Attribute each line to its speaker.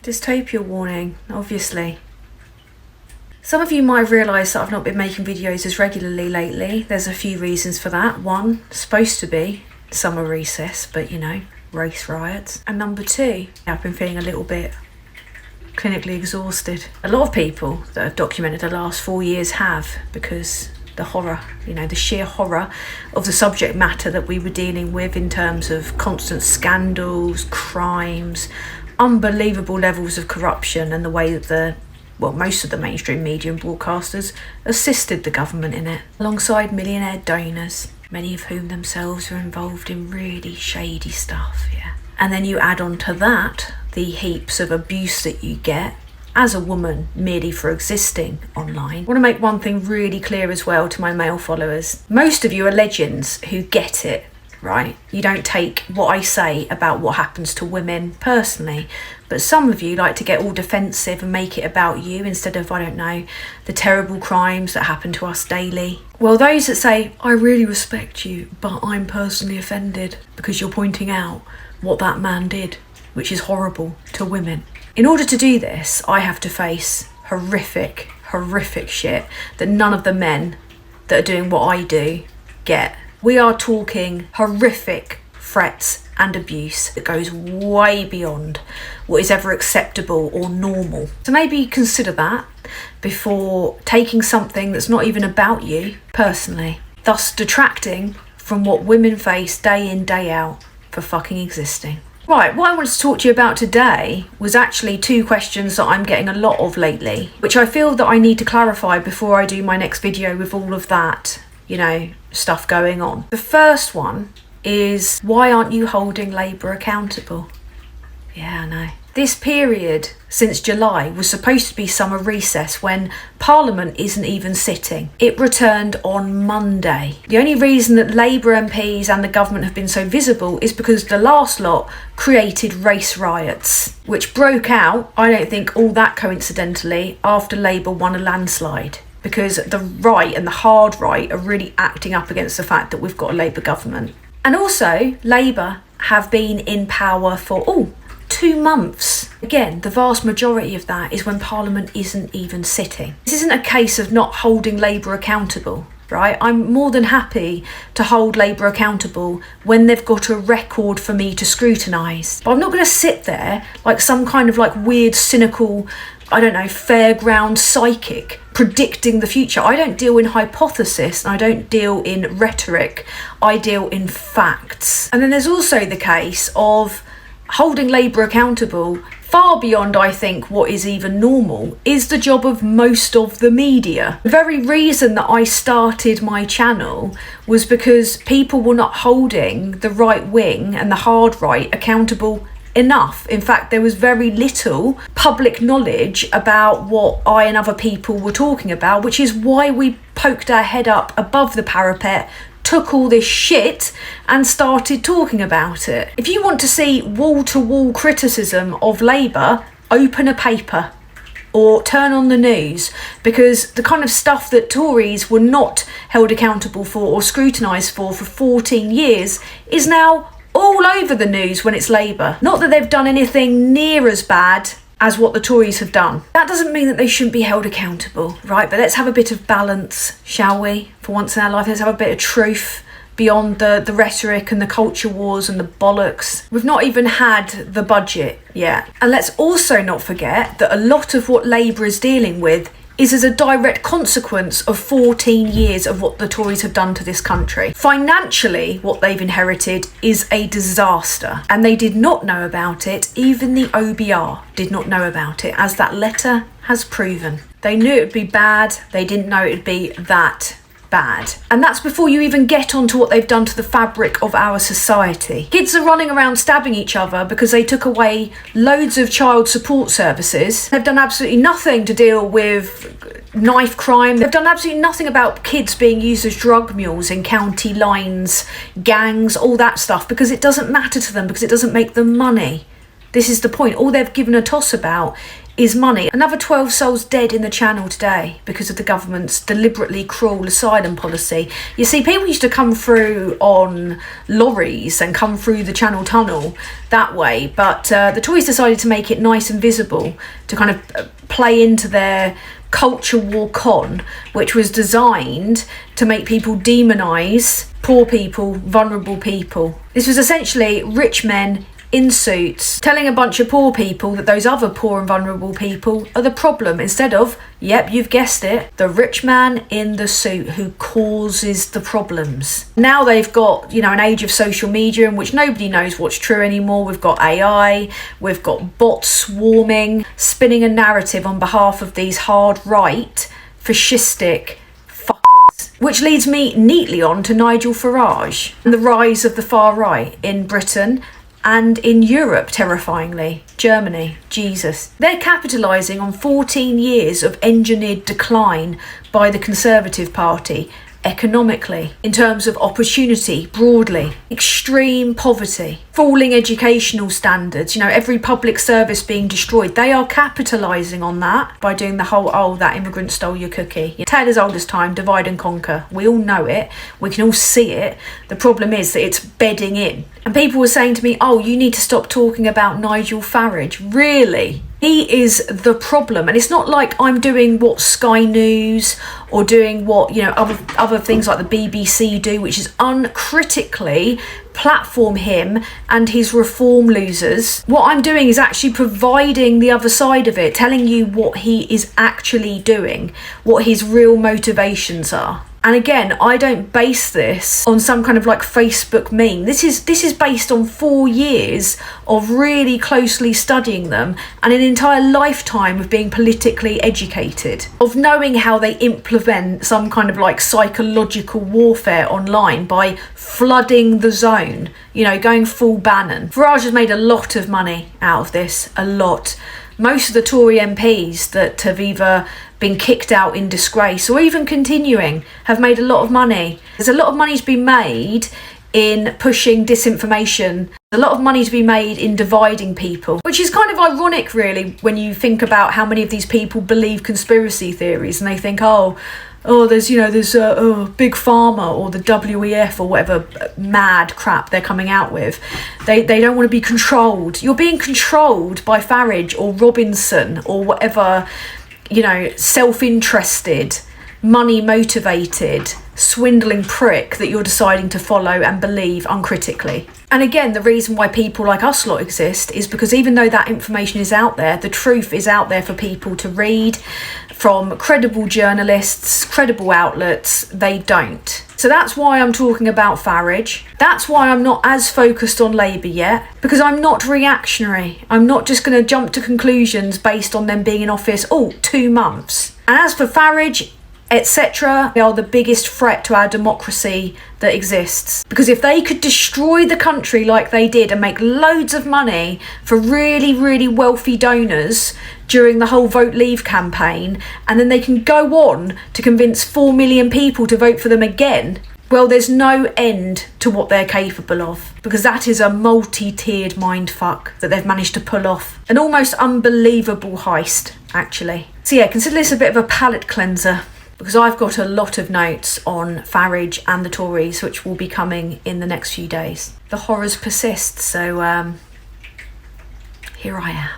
Speaker 1: Dystopia warning, obviously. Some of you might have realised that I've not been making videos as regularly lately. There's a few reasons for that. One, supposed to be summer recess, but you know, race riots. And number two, I've been feeling a little bit clinically exhausted. A lot of people that have documented the last 4 years have, because the horror, you know, the sheer horror of the subject matter that we were dealing with in terms of constant scandals, crimes, unbelievable levels of corruption, and the way that most of the mainstream media and broadcasters assisted the government in it, alongside millionaire donors, many of whom themselves are involved in really shady stuff, yeah. And then you add on to that the heaps of abuse that you get as a woman merely for existing online. I want to make one thing really clear as well to my male followers. Most of you are legends who get it, right? You don't take what I say about what happens to women personally, but some of you like to get all defensive and make it about you instead of, I don't know, the terrible crimes that happen to us daily. Well, those that say, I really respect you, but I'm personally offended because you're pointing out what that man did, which is horrible to women. In order to do this, I have to face horrific shit that none of the men that are doing what I do get. We are talking horrific threats and abuse that goes way beyond what is ever acceptable or normal. So maybe consider that before taking something that's not even about you personally, thus detracting from what women face day in, day out for fucking existing. Right, what I wanted to talk to you about today was actually two questions that I'm getting a lot of lately, which I feel that I need to clarify before I do my next video with all of that, you know, stuff going on. The first one is, why aren't you holding Labour accountable? Yeah, I know. This period since July was supposed to be summer recess when Parliament isn't even sitting. It returned on Monday. The only reason that Labour MPs and the government have been so visible is because the last lot created race riots, which broke out, I don't think all that coincidentally, after Labour won a landslide. Because the right and the hard right are really acting up against the fact that we've got a Labour government. And also, Labour have been in power for, 2 months. Again, the vast majority of that is when Parliament isn't even sitting. This isn't a case of not holding Labour accountable, right? I'm more than happy to hold Labour accountable when they've got a record for me to scrutinise. But I'm not going to sit there like some kind of like weird, cynical, I don't know, fairground psychic predicting the future. I don't deal in hypothesis and I don't deal in rhetoric. I deal in facts. And then there's also the case of holding Labour accountable far beyond, I think, what is even normal, is the job of most of the media. The very reason that I started my channel was because people were not holding the right wing and the hard right accountable enough. In fact, there was very little public knowledge about what I and other people were talking about, which is why we poked our head up above the parapet, took all this shit and started talking about it. If you want to see wall-to-wall criticism of Labour, open a paper or turn on the news, because the kind of stuff that Tories were not held accountable for or scrutinised for 14 years is now all over the news when it's Labour. Not that they've done anything near as bad as what the Tories have done. That doesn't mean that they shouldn't be held accountable, right? But let's have a bit of balance, shall we? For once in our life, let's have a bit of truth beyond the rhetoric and the culture wars and the bollocks. We've not even had the budget yet. And let's also not forget that a lot of what Labour is dealing with is as a direct consequence of 14 years of what the Tories have done to this country. Financially, what they've inherited is a disaster, and they did not know about it. Even the OBR did not know about it, as that letter has proven. They knew it would be bad, they didn't know it would be that bad. And that's before you even get onto what they've done to the fabric of our society. Kids are running around stabbing each other because they took away loads of child support services. They've done absolutely nothing to deal with knife crime. They've done absolutely nothing about kids being used as drug mules in county lines, gangs, all that stuff, because it doesn't matter to them, because it doesn't make them money. This is the point. All they've given a toss about is money. Another 12 souls dead in the Channel today because of the government's deliberately cruel asylum policy. You see, people used to come through on lorries and come through the Channel Tunnel that way, but the Tories decided to make it nice and visible to kind of play into their culture war con, which was designed to make people demonise poor people, vulnerable people. This was essentially rich men in suits telling a bunch of poor people that those other poor and vulnerable people are the problem, instead of, yep, you've guessed it, the rich man in the suit who causes the problems. Now they've got, you know, an age of social media in which nobody knows what's true anymore. We've got AI, we've got bots swarming, spinning a narrative on behalf of these hard right, fascistic fuckers. Which leads me neatly on to Nigel Farage and the rise of the far right in Britain and in Europe, terrifyingly. Germany, Jesus. They're capitalising on 14 years of engineered decline by the Conservative Party economically, in terms of opportunity broadly, extreme poverty, falling educational standards, you know, every public service being destroyed. They are capitalising on that by doing the whole, oh, that immigrant stole your cookie. Tale as old as time, divide and conquer. We all know it. We can all see it. The problem is that it's bedding in. And people were saying to me, oh, you need to stop talking about Nigel Farage. Really? He is the problem. And it's not like I'm doing what Sky News or doing what, you know, other things like the BBC do, which is uncritically platform him and his reform losers. What I'm doing is actually providing the other side of it, telling you what he is actually doing, what his real motivations are. And again, I don't base this on some kind of like Facebook meme. This is based on 4 years of really closely studying them and an entire lifetime of being politically educated, of knowing how they implement some kind of like psychological warfare online by flooding the zone, you know, going full Bannon. Farage has made a lot of money out of this, a lot. Most of the Tory MPs that have either been kicked out in disgrace or even continuing have made a lot of money. There's a lot of money to be made in pushing disinformation. A lot of money to be made in dividing people, which is kind of ironic really when you think about how many of these people believe conspiracy theories and they think, there's Big Pharma or the WEF or whatever mad crap they're coming out with. They don't want to be controlled. You're being controlled by Farage or Robinson or whatever, you know, self-interested, money motivated, swindling prick that you're deciding to follow and believe uncritically. And again, the reason why people like us lot exist is because even though that information is out there, the truth is out there for people to read from credible journalists, credible outlets. They don't. So that's why I'm talking about Farage. That's why I'm not as focused on Labour yet, because I'm not reactionary. I'm not just going to jump to conclusions based on them being in office, 2 months. And as for Farage, etc., they are the biggest threat to our democracy that exists. Because if they could destroy the country like they did and make loads of money for really, really wealthy donors during the whole Vote Leave campaign, and then they can go on to convince 4 million people to vote for them again, well, there's no end to what they're capable of, because that is a multi-tiered mindfuck that they've managed to pull off. An almost unbelievable heist, actually. So yeah, consider this a bit of a palate cleanser, because I've got a lot of notes on Farage and the Tories, which will be coming in the next few days. The horrors persist, so here I am.